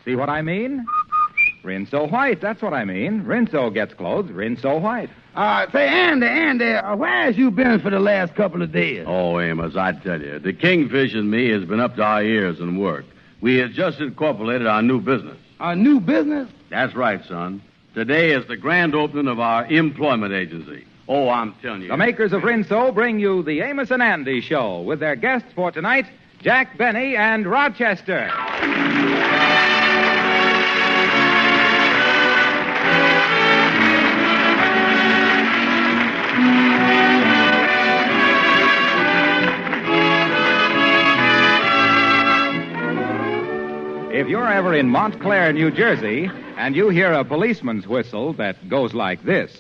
See what I mean? Rinso White, that's what I mean. Rinso gets clothes, Rinso White. Say, Andy, where has you been for the last couple of days? Oh, Amos, I tell you, the Kingfish and me has been up to our ears in work. We have just incorporated our new business. Our new business? That's right, son. Today is the grand opening of our employment agency. Oh, I'm telling you. The makers of Rinso bring you the Amos N Andy Show with their guests for tonight, Jack Benny and Rochester. If you're ever in Montclair, New Jersey, and you hear a policeman's whistle that goes like this,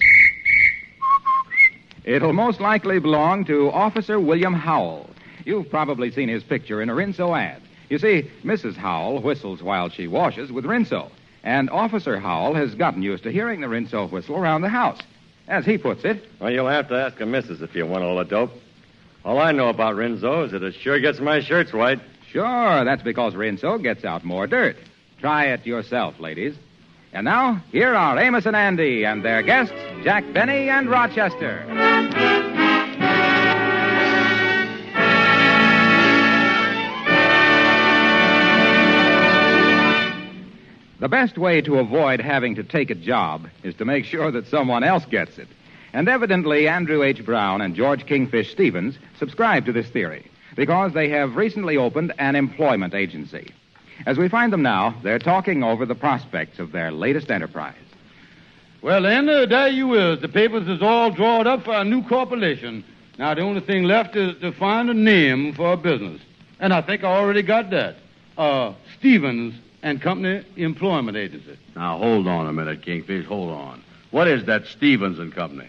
it'll most likely belong to Officer William Howell. You've probably seen his picture in a Rinso ad. You see, Mrs. Howell whistles while she washes with Rinso, and Officer Howell has gotten used to hearing the Rinso whistle around the house. As he puts it... Well, you'll have to ask a missus if you want all the dope. All I know about Rinso is that it sure gets my shirts white. Sure, that's because Rinso gets out more dirt. Try it yourself, ladies. And now, here are Amos and Andy and their guests, Jack Benny and Rochester. The best way to avoid having to take a job is to make sure that someone else gets it. And evidently, Andrew H. Brown and George Kingfish Stevens subscribe to this theory, because they have recently opened an employment agency. As we find them now, they're talking over the prospects of their latest enterprise. Well, then, there you is. The papers is all drawn up for a new corporation. Now, the only thing left is to find a name for a business. And I think I already got that. Stevens and Company Employment Agency. Now, hold on a minute, Kingfish, hold on. What is that Stevens and Company?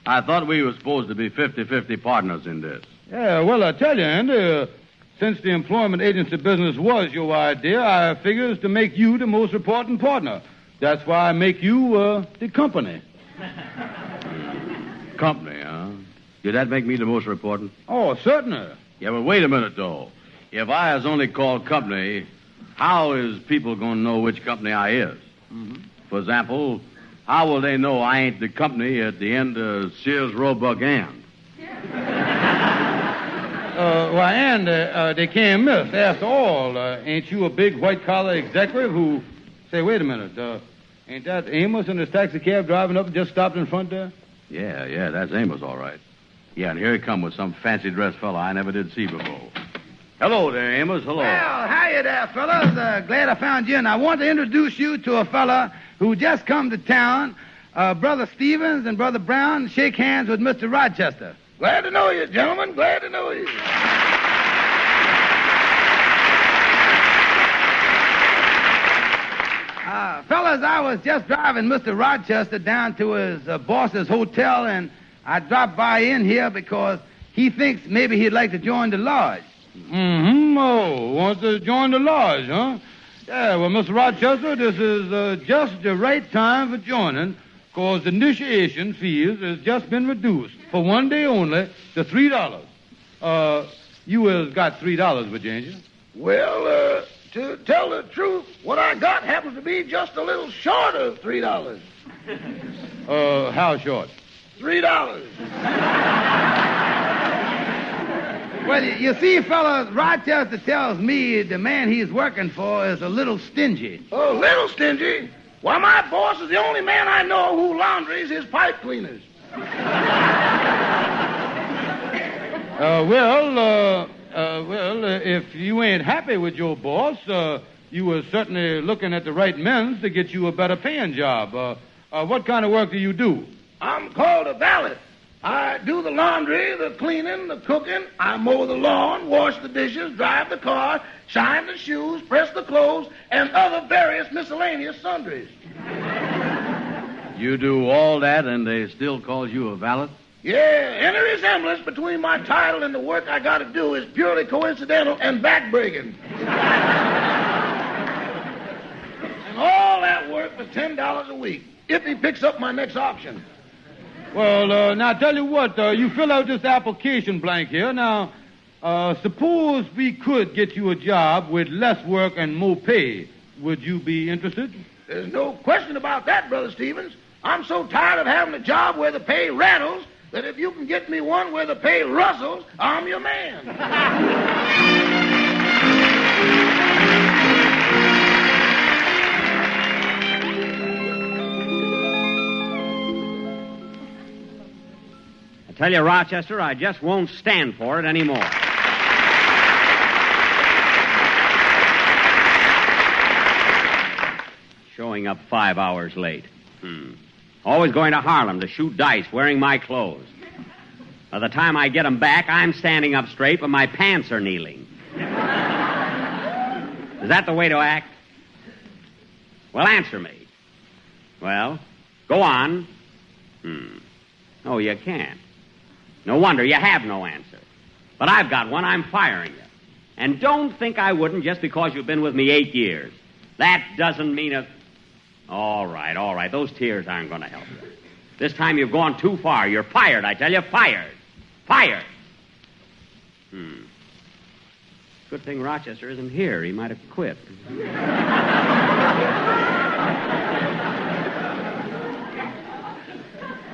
I thought we were supposed to be 50-50 partners in this. Yeah, well, I tell you, Andy, since the employment agency business was your idea, I figures to make you the most important partner. That's why I make you the company. Company, huh? Did that make me the most important? Oh, certainly. Yeah, but wait a minute, though. If I is only called company, how is people going to know which company I is? Mm-hmm. For example, how will they know I ain't the company at the end of Sears Roebuck and? They can't miss. After all, ain't you a big white-collar executive who... Say, wait a minute. Ain't that Amos in his taxi cab driving up and just stopped in front there? Yeah, that's Amos, all right. Yeah, and here he come with some fancy-dressed fella I never did see before. Hello there, Amos. Hello. Well, hiya there, fellas. Glad I found you, and I want to introduce you to a fella who just come to town, Brother Stevens and Brother Brown. Shake hands with Mr. Rochester. Glad to know you, gentlemen. Glad to know you. Fellas, I was just driving Mr. Rochester down to his boss's hotel, and I dropped by in here because he thinks maybe he'd like to join the lodge. Mm-hmm. Oh, wants to join the lodge, huh? Yeah, well, Mr. Rochester, this is just the right time for joining, because the initiation fees has just been reduced for one day only to $3. You has got $3, Virginia. Well, to tell the truth, what I got happens to be just a little short of $3. How short? $3. Well, you see, fellas, Rochester tells me the man he's working for is a little stingy. Oh, little stingy? Why, my boss is the only man I know who laundries his pipe cleaners. If you ain't happy with your boss, you were certainly looking at the right men to get you a better paying job. What kind of work do you do? I'm called a valet. I do the laundry, the cleaning, the cooking. I mow the lawn, wash the dishes, drive the car, shine the shoes, press the clothes, and other various miscellaneous sundries. You do all that and they still call you a valet? Yeah, any resemblance between my title and the work I got to do is purely coincidental and backbreaking. And all that work for $10 a week, if he picks up my next option. Well, now, tell you what, you fill out this application blank here. Now, suppose we could get you a job with less work and more pay. Would you be interested? There's no question about that, Brother Stevens. I'm so tired of having a job where the pay rattles that if you can get me one where the pay rustles, I'm your man. I tell you, Rochester, I just won't stand for it anymore. Showing up 5 hours late. Always going to Harlem to shoot dice wearing my clothes. By the time I get them back, I'm standing up straight, but my pants are kneeling. Is that the way to act? Well, answer me. Well, go on. Oh, you can't. No wonder you have no answer. But I've got one. I'm firing you. And don't think I wouldn't just because you've been with me 8 years. That doesn't mean a... All right. Those tears aren't going to help you. This time you've gone too far. You're fired, I tell you. Fired. Good thing Rochester isn't here. He might have quit.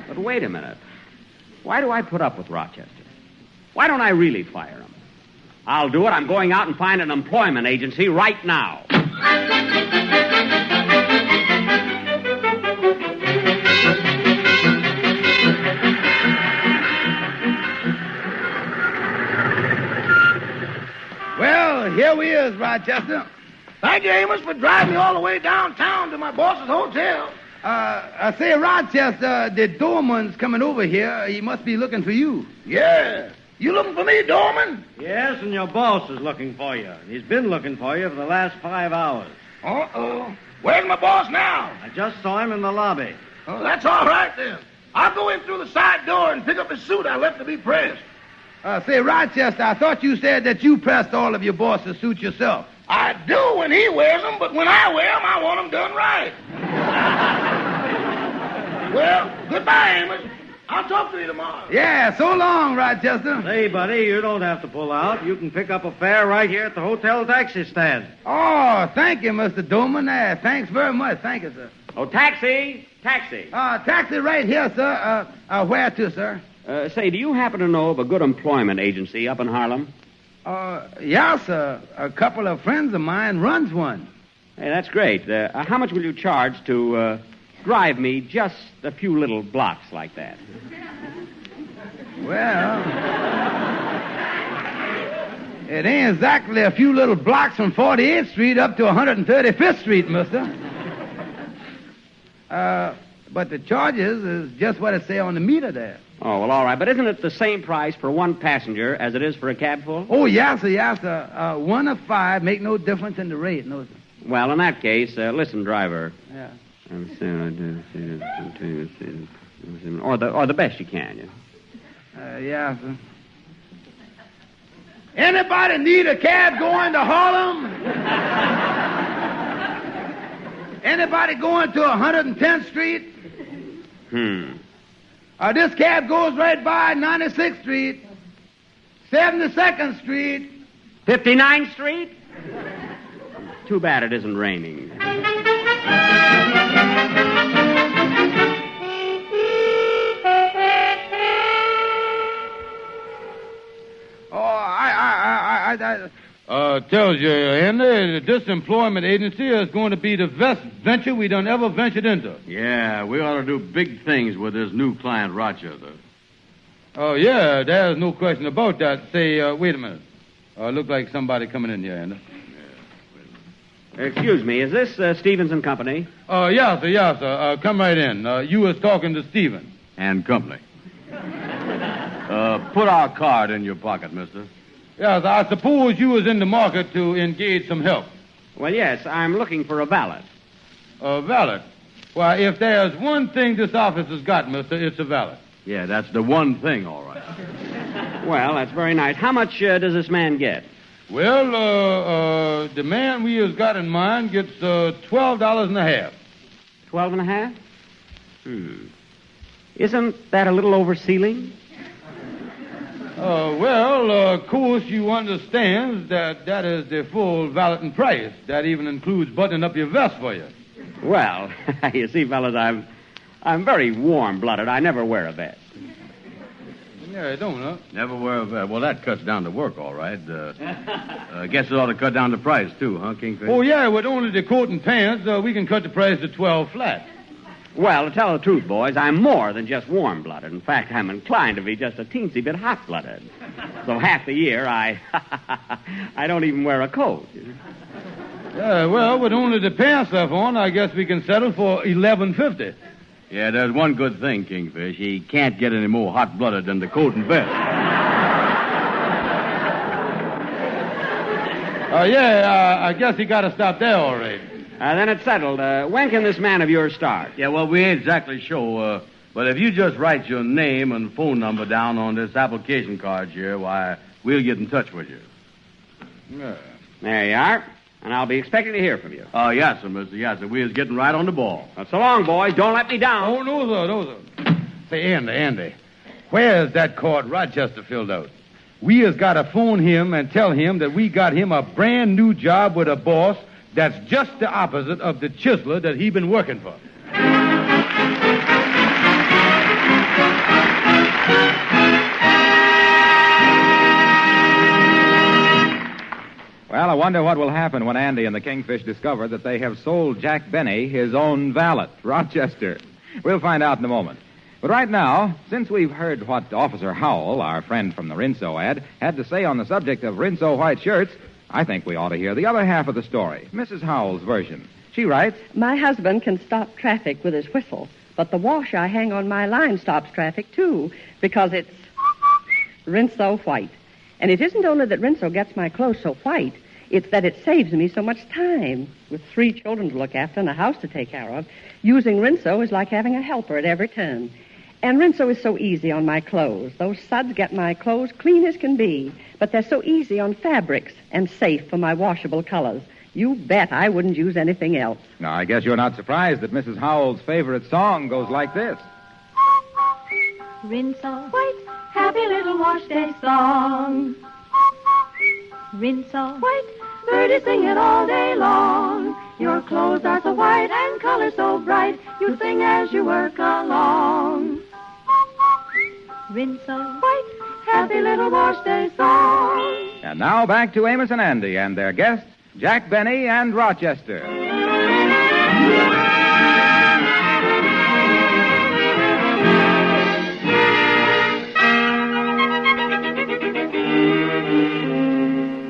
But wait a minute. Why do I put up with Rochester? Why don't I really fire him? I'll do it. I'm going out and find an employment agency right now. Well, here we is, Rochester. Thank you, Amos, for driving me all the way downtown to my boss's hotel. I say, Rochester, the doorman's coming over here. He must be looking for you. Yeah. You looking for me, doorman? Yes, and your boss is looking for you. He's been looking for you for the last 5 hours. Uh-oh. Where's my boss now? I just saw him in the lobby. Oh, that's all right, then. I'll go in through the side door and pick up his suit I left to be pressed. Say, Rochester, I thought you said that you pressed all of your boss's suits yourself. I do when he wears them, but when I wear them, I want them done right. Well, goodbye, Amos. I'll talk to you tomorrow. Yeah, so long, Rochester. Hey, buddy, you don't have to pull out. You can pick up a fare right here at the hotel taxi stand. Oh, thank you, Mr. Doman. Thanks very much. Thank you, sir. Oh, taxi! Taxi right here, sir. Where to, sir? Say, do you happen to know of a good employment agency up in Harlem? Yeah, sir. A couple of friends of mine runs one. Hey, that's great. How much will you charge to drive me just a few little blocks like that? Well, it ain't exactly a few little blocks from 48th Street up to 135th Street, mister. But the charges is just what it say on the meter there. Oh, well, all right. But isn't it the same price for one passenger as it is for a cab full? Oh, yes, sir. 1 of 5 make no difference in the rate, no, sir. Well, in that case, listen, driver. Yeah. Or the best you can, Yeah, sir. Anybody need a cab going to Harlem? Anybody going to 110th Street? This cab goes right by 96th Street, 72nd Street. 59th Street? Too bad it isn't raining. Tells you, Andy, this employment agency is going to be the best venture we done ever ventured into. Yeah, we ought to do big things with this new client, Rochester. Oh, yeah, there's no question about that. Say, wait a minute. Look like somebody coming in here, Andy. Excuse me, is this Stevens and Company? Yeah, sir. Come right in. You was talking to Stevens. And company. Put our card in your pocket, mister. Yes, I suppose you was in the market to engage some help. Well, yes, I'm looking for a valet. A valet? Why, if there's one thing this office has got, mister, it's a valet. Yeah, that's the one thing, all right. Well, that's very nice. How much does this man get? Well, the man we has got in mind gets $12 and a half. 12 and a half? Isn't that a little over ceiling? Of course, you understand that is the full valeting price. That even includes buttoning up your vest for you. Well, you see, fellas, I'm very warm-blooded. I never wear a vest. Yeah, I don't, huh? Never wear a vest. Well, that cuts down the work, all right. Guess it ought to cut down the price, too, huh, Kingfish? Oh, yeah, with only the coat and pants, we can cut the price to 12 flat. Well, to tell the truth, boys, I'm more than just warm-blooded. In fact, I'm inclined to be just a teensy bit hot-blooded. So half the year, I don't even wear a coat. Yeah, well, with only the pants left on, I guess we can settle for $11.50. Yeah, there's one good thing, Kingfish. He can't get any more hot-blooded than the coat and vest. I guess he got to stop there all right. Then it's settled. When can this man of yours start? Yeah, well, we ain't exactly sure, but if you just write your name and phone number down on this application card here, why, we'll get in touch with you. Yeah. There you are. And I'll be expecting to hear from you. Yes, sir, mister. Yes, sir. We is getting right on the ball. Well, so long, boys. Don't let me down. Oh, no, sir. Say, Andy, where's that card Rochester filled out? We has got to phone him and tell him that we got him a brand new job with a boss that's just the opposite of the chiseler that he been working for. Well, I wonder what will happen when Andy and the Kingfish discover that they have sold Jack Benny his own valet, Rochester. We'll find out in a moment. But right now, since we've heard what Officer Howell, our friend from the Rinso ad, had to say on the subject of Rinso white shirts, I think we ought to hear the other half of the story, Mrs. Howell's version. She writes, My husband can stop traffic with his whistle, but the wash I hang on my line stops traffic, too, because it's Rinso white. And it isn't only that Rinso gets my clothes so white, it's that it saves me so much time. With 3 children to look after and a house to take care of, using Rinso is like having a helper at every turn. And Rinso is so easy on my clothes. Those suds get my clothes clean as can be, but they're so easy on fabrics and safe for my washable colors. You bet I wouldn't use anything else. Now, I guess you're not surprised that Mrs. Howell's favorite song goes like this. Rinso white, happy little wash day song. Rinso white, birdies sing it all day long. Your clothes are so white and color so bright, you sing as you work along. Rinso white, happy little wash day song. And now back to Amos and Andy and their guests, Jack Benny and Rochester.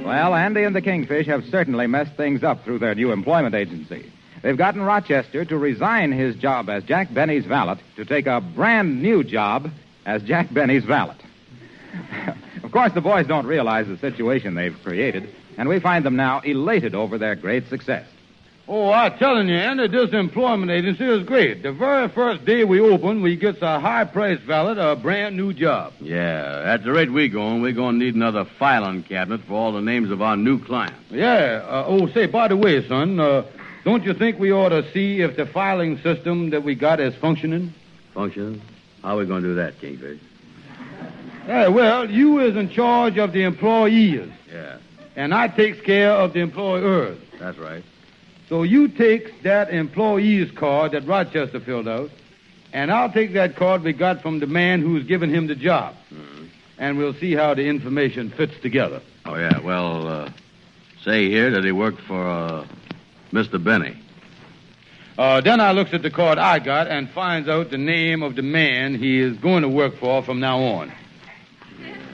Well, Andy and the Kingfish have certainly messed things up through their new employment agency. They've gotten Rochester to resign his job as Jack Benny's valet to take a brand new job as Jack Benny's valet. Of course, the boys don't realize the situation they've created, and we find them now elated over their great success. Oh, I'm telling you, Andy, this employment agency is great. The very first day we open, we gets a high-priced valet a brand new job. Yeah, at the rate we're going to need another filing cabinet for all the names of our new clients. Yeah. Say, by the way, son, don't you think we ought to see if the filing system that we got is functioning? Functioning? How are we going to do that, Kingfish? Yeah, well, you is in charge of the employees. Yeah. And I takes care of the employers. That's right. So you take that employee's card that Rochester filled out, and I'll take that card we got from the man who's given him the job. Mm-hmm. And we'll see how the information fits together. Oh, yeah. Well, say here that he worked for Mr. Benny. Then I looks at the card I got and finds out the name of the man he is going to work for from now on.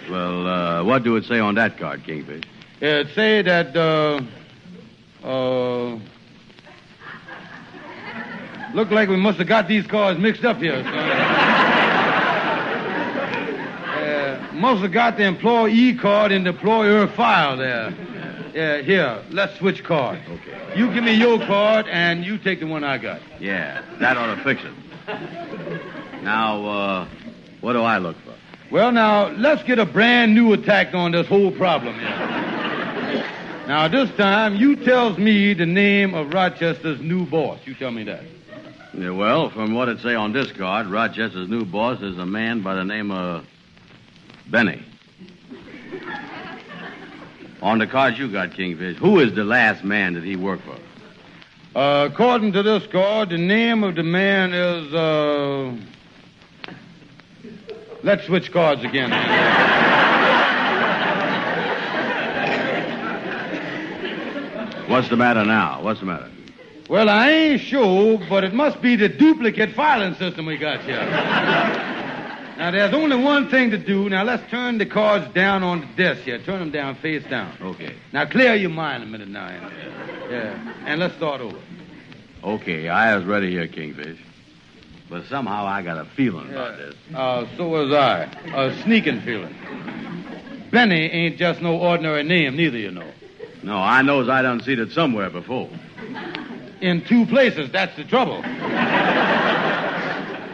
Well, what do it say on that card, Kingfish? It say that, look like we must have got these cards mixed up here, son. Must have got the employee card in the employer file there. Here, let's switch cards. Okay. You give me your card, and you take the one I got. Yeah, that ought to fix it. Now, what do I look for? Well, now, let's get a brand new attack on this whole problem here. Now, this time, you tells me the name of Rochester's new boss. You tell me that. Yeah, well, from what it say on this card, Rochester's new boss is a man by the name of Benny. On the cards you got, Kingfish, who is the last man that he worked for? According to this card, the name of the man is, Let's switch cards again. What's the matter now? What's the matter? Well, I ain't sure, but it must be the duplicate filing system we got here. Now, there's only one thing to do. Now, let's turn the cards down on the desk here. Turn them down, face down. Okay. Now, clear your mind a minute now, Andy. Yeah, and let's start over. Okay, I was ready here, Kingfish. But somehow I got a feeling about this. So was I. A sneaking feeling. Benny ain't just no ordinary name, neither, you know. No, I knows I done seen it somewhere before. In 2 places, that's the trouble.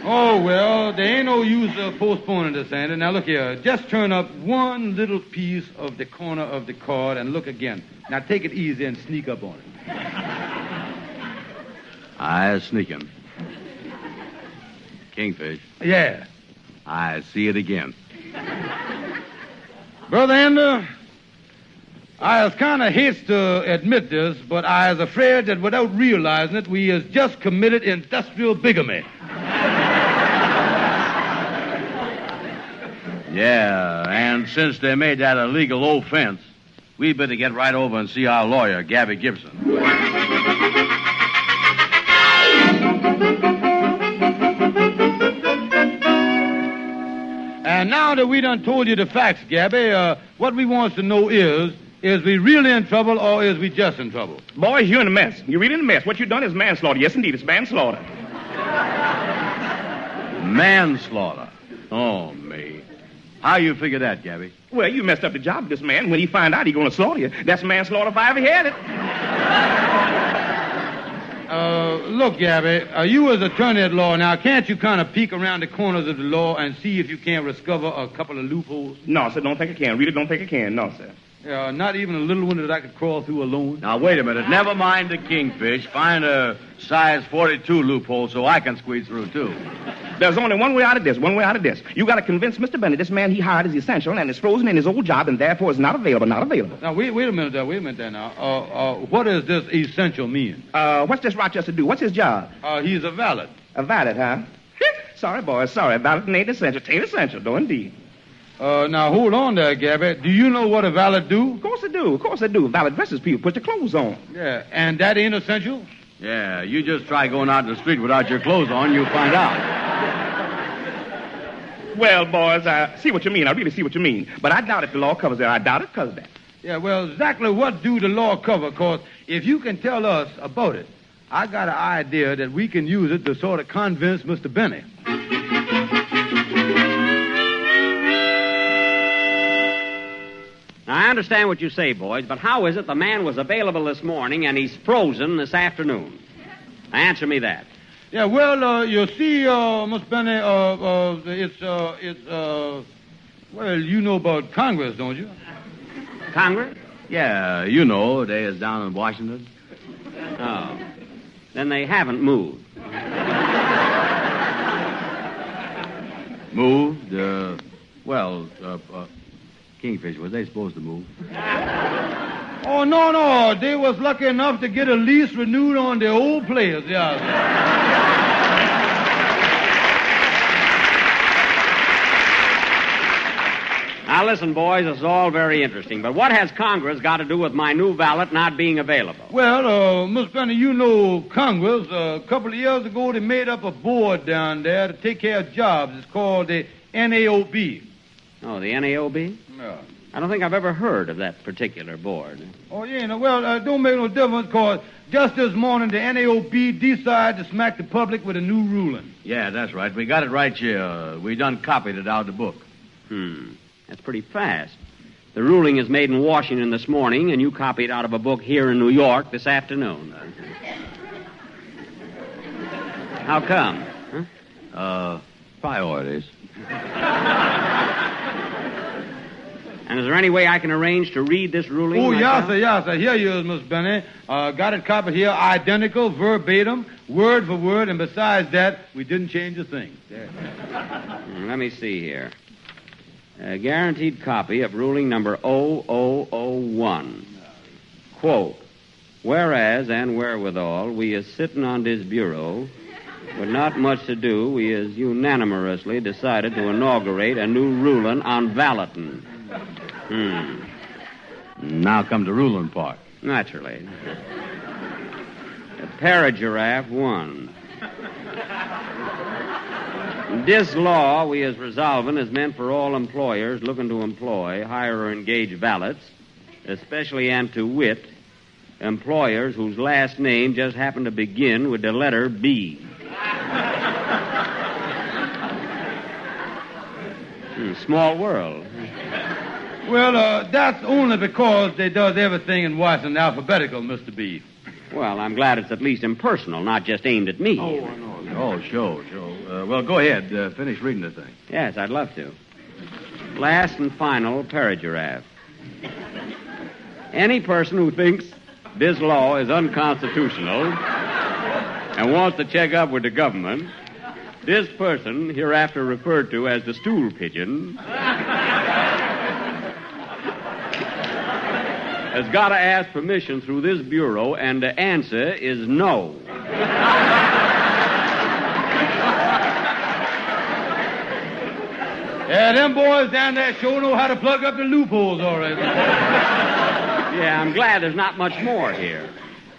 Oh, well, there ain't no use of postponing this, Andy. Now, look here. Just turn up one little piece of the corner of the card and look again. Now, take it easy and sneak up on it. I sneaking. Kingfish. Yeah. I see it again. Brother Andy, I was kind of haste to admit this, but I was afraid that without realizing it, we has just committed industrial bigamy. Yeah, and since they made that a legal offense, we better get right over and see our lawyer, Gabby Gibson. And now that we done told you the facts, Gabby, what we wants to know is we really in trouble or is we just in trouble? Boys, you're in a mess. You're really in a mess. What you done is manslaughter. Yes, indeed, it's manslaughter. Manslaughter? Oh, me. How you figure that, Gabby? Well, you messed up the job of this man. When he find out he's going to slaughter you, that's manslaughter if I ever had it. Look, Gabby, you as attorney at law, now, can't you kind of peek around the corners of the law and see if you can't discover a couple of loopholes? No, sir, don't think I can. Really don't think I can. No, sir. Not even a little one that I could crawl through alone? Now, wait a minute. Never mind the Kingfish. Find a size 42 loophole so I can squeeze through, too. There's only one way out of this, You got to convince Mr. Benny this man he hired is essential and is frozen in his old job and therefore is not available. Now, wait a minute there now. What does this essential mean? What's this Rochester do? What's his job? He's a valet. A valet, huh? Sorry, boys, sorry. Valet ain't essential. Ain't essential, though, indeed. Now, hold on there, Gabby. Do you know what a valet do? Of course I do. Valet dresses people, puts their clothes on. Yeah, and that ain't essential? Yeah, you just try going out in the street without your clothes on, you'll find out. Well, boys, I see what you mean. I really see what you mean. But I doubt if the law covers that. I doubt it covers that. Yeah, well, exactly what do the law cover? Because if you can tell us about it, I got an idea that we can use it to sort of convince Mr. Benny. Now, I understand what you say, boys, but how is it the man was available this morning and he's frozen this afternoon? Now, answer me that. Yeah, well, you see, Miss Benny, well, you know about Congress, don't you? Congress? Yeah, you know, they is down in Washington. Oh. Then they haven't moved. Moved? Kingfish, was they supposed to move? Oh, no. They was lucky enough to get a lease renewed on their old place, yeah. Now, listen, boys, this is all very interesting, but what has Congress got to do with my new valet not being available? Well, Miss Benny, you know Congress. A couple of years ago, they made up a board down there to take care of jobs. It's called the NAOB. Oh, the NAOB? Yeah. I don't think I've ever heard of that particular board. Oh, yeah, don't make no difference, because just this morning the NAOB decided to smack the public with a new ruling. Yeah, that's right. We got it right here. We done copied it out of the book. That's pretty fast. The ruling is made in Washington this morning, and you copied out of a book here in New York this afternoon. How come? Priorities. And is there any way I can arrange to read this ruling? Oh, yes, sir. Here you is, Miss Benny. Got it copied here, identical, verbatim, word for word, and besides that, we didn't change a thing. Let me see here. A guaranteed copy of ruling number 0001. Quote, whereas and wherewithal, we is sitting on this bureau, with not much to do, we is unanimously decided to inaugurate a new ruling on balloting. Now come to ruling part. Naturally. Paragiraffe 1. This law we is resolving is meant for all employers looking to employ, hire, or engage valets, especially and to wit, employers whose last name just happen to begin with the letter B. Small world. Well, that's only because they does everything in Washington alphabetical, Mr. B. Well, I'm glad it's at least impersonal, not just aimed at me. Sure. Well, go ahead. Finish reading the thing. Yes, I'd love to. Last and final paragiraffe. Any person who thinks this law is unconstitutional and wants to check up with the government, this person, hereafter referred to as the stool pigeon, has got to ask permission through this bureau, and the answer is no. Yeah, them boys down there sure know how to plug up the loopholes all right. Yeah, I'm glad there's not much more here.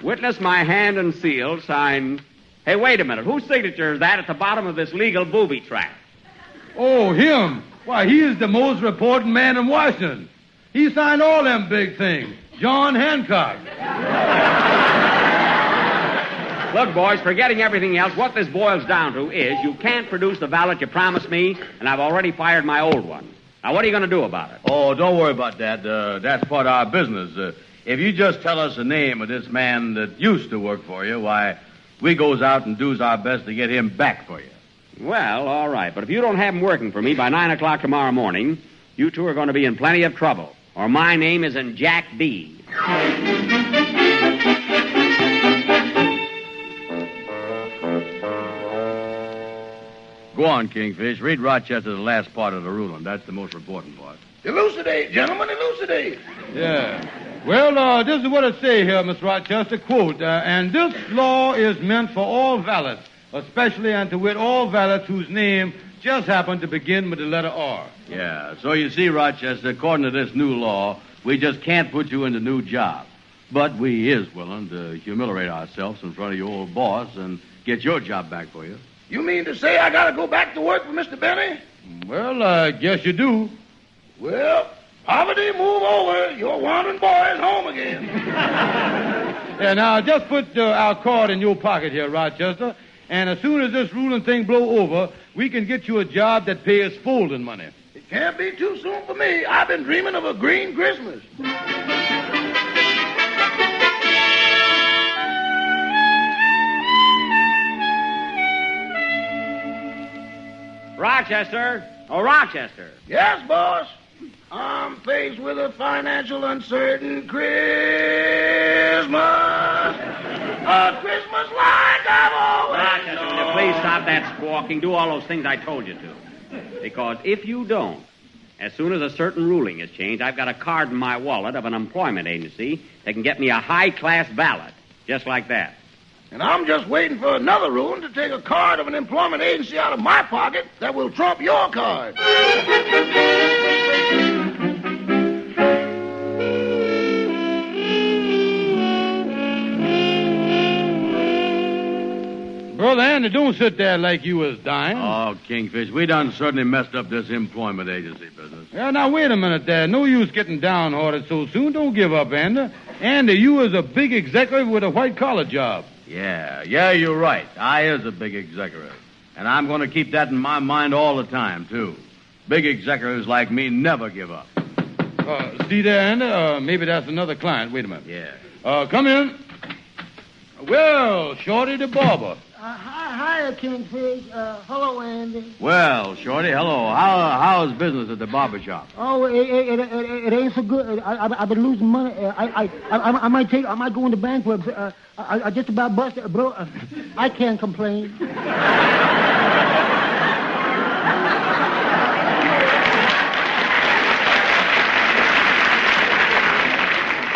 Witness my hand and seal, signed... Hey, wait a minute. Whose signature is that at the bottom of this legal booby trap? Oh, him. Why, he is the most important man in Washington. He signed all them big things. John Hancock. Look, boys, forgetting everything else, what this boils down to is you can't produce the ballot you promised me, and I've already fired my old one. Now, what are you going to do about it? Oh, don't worry about that. That's part of our business. If you just tell us the name of this man that used to work for you, why, we goes out and does our best to get him back for you. Well, all right. But if you don't have him working for me by 9 o'clock tomorrow morning, you two are going to be in plenty of trouble. Or my name isn't Jack B. Go on, Kingfish. Read Rochester's last part of the ruling. That's the most important part. Elucidate, gentlemen, elucidate. Yeah. Well, this is what it say here, Miss Rochester, quote, and this law is meant for all valets, especially and to wit all valets whose name just happen to begin with the letter R. Yeah, so you see, Rochester, according to this new law, we just can't put you in the new job. But we is willing to humiliate ourselves in front of your old boss and get your job back for you. You mean to say I gotta go back to work for Mr. Benny? Well, I guess you do. Well, poverty, move over. Your wandering boy is home again. Yeah, now, just put our card in your pocket here, Rochester, and as soon as this ruling thing blow over, we can get you a job that pays folding money. It can't be too soon for me. I've been dreaming of a green Christmas. Rochester. Oh, Rochester. Yes, boss. I'm faced with a financial uncertain Christmas. A Christmas like I've always Rochester, will you please stop that squawking? Do all those things I told you to. Because if you don't, as soon as a certain ruling is changed, I've got a card in my wallet of an employment agency that can get me a high-class ballot. Just like that. And I'm just waiting for another ruling to take a card of an employment agency out of my pocket that will trump your card. Brother Andy, don't sit there like you was dying. Oh, Kingfish, we done certainly messed up this employment agency business. Yeah, now, wait a minute there. No use getting downhearted so soon. Don't give up, Andy. Andy, you was a big executive with a white-collar job. Yeah, you're right. I is a big executive. And I'm going to keep that in my mind all the time, too. Big executives like me never give up. See there, Andy? Maybe that's another client. Wait a minute. Yeah. Come in. Well, Shorty the barber. Hi, Kingfish. Hello, Andy. Well, Shorty, hello. How's business at the barber shop? Oh, it ain't so good. I've been losing money. I might go into bankruptcy. I just about busted, bro. I can't complain.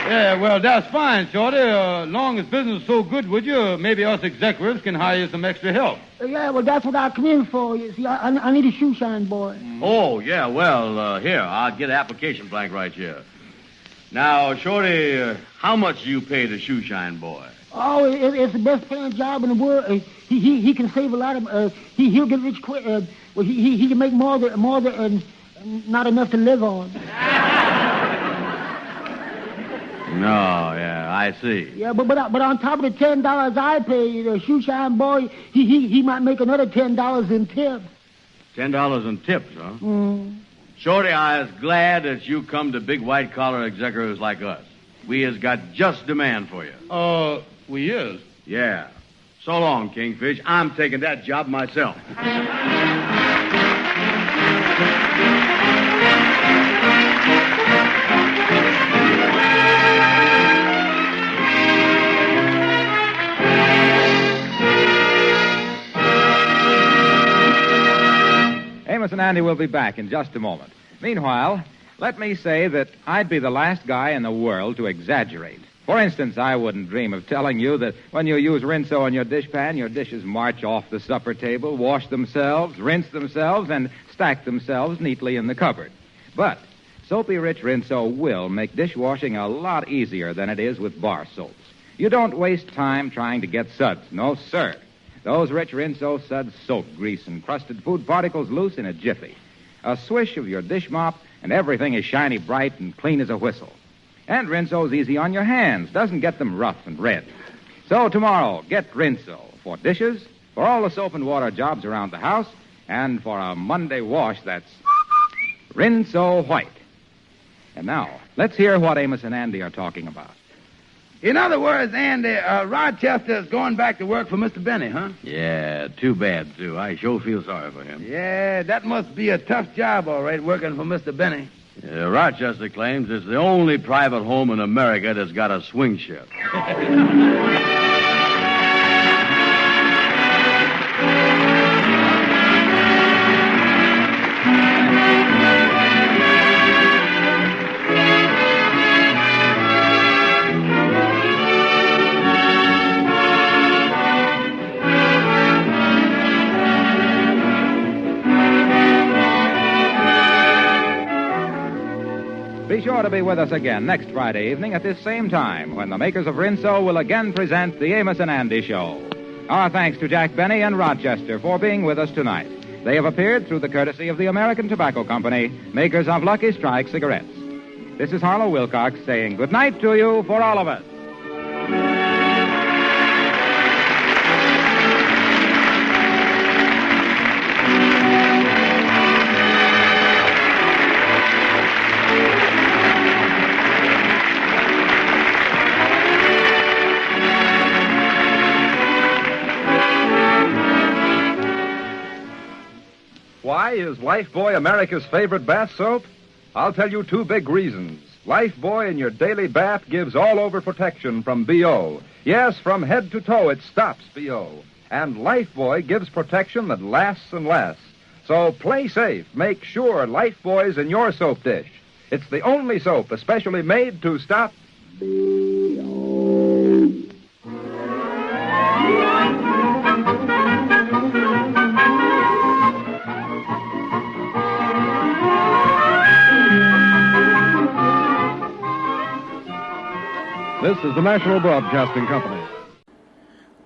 Yeah, well, that's fine, Shorty. Long as business is so good with you, maybe us executives can hire you some extra help. Yeah, well, that's what I come in for. You see, I need a shoe shine boy. Oh, yeah, well, here, I'll get an application blank right here. Now, Shorty, how much do you pay the shoe shine boy? Oh, it's the best paying job in the world. He can save a lot of. He'll get rich quick. Well, he can make more than not enough to live on. No, yeah, I see. Yeah, but on top of the $10 I pay, the shoe shine boy, he might make another $10 in tips. $10 in tips, huh? Mm. Shorty, I is glad that you come to big white-collar executives like us. We has got just demand for you. We is? Yeah. So long, Kingfish. I'm taking that job myself. Amos and Andy will be back in just a moment. Meanwhile, let me say that I'd be the last guy in the world to exaggerate. For instance, I wouldn't dream of telling you that when you use Rinso on your dishpan, your dishes march off the supper table, wash themselves, rinse themselves, and stack themselves neatly in the cupboard. But Soapy Rich Rinso will make dishwashing a lot easier than it is with bar soaps. You don't waste time trying to get suds. No, sir. Those Rich Rinso suds soak grease and crusted food particles loose in a jiffy. A swish of your dish mop, and everything is shiny bright and clean as a whistle. And Rinso's easy on your hands, doesn't get them rough and red. So tomorrow, get Rinso for dishes, for all the soap and water jobs around the house, and for a Monday wash that's Rinso White. And now, let's hear what Amos and Andy are talking about. In other words, Andy, Rochester is going back to work for Mr. Benny, huh? Yeah, too bad, too. I sure feel sorry for him. Yeah, that must be a tough job, all right, working for Mr. Benny. Rochester claims it's the only private home in America that's got a swing shift. Be sure to be with us again next Friday evening at this same time when the makers of Rinso will again present the Amos N Andy Show. Our thanks to Jack Benny and Rochester for being with us tonight. They have appeared through the courtesy of the American Tobacco Company, makers of Lucky Strike cigarettes. This is Harlow Wilcox saying good night to you for all of us. Why is Lifebuoy America's favorite bath soap? I'll tell you two big reasons. Lifebuoy in your daily bath gives all-over protection from B.O. Yes, from head to toe, it stops B.O. And Lifebuoy gives protection that lasts and lasts. So play safe. Make sure Lifebuoy's in your soap dish. It's the only soap especially made to stop B.O. This is the National Broadcasting Company.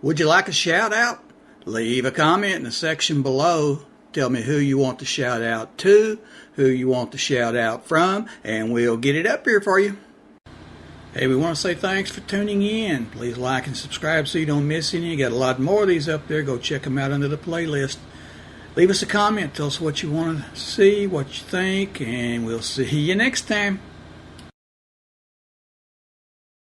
Would you like a shout-out? Leave a comment in the section below. Tell me who you want to shout out to, who you want to shout out from, and we'll get it up here for you. Hey, we want to say thanks for tuning in. Please like and subscribe so you don't miss any. You got a lot more of these up there. Go check them out under the playlist. Leave us a comment. Tell us what you want to see, what you think, and we'll see you next time.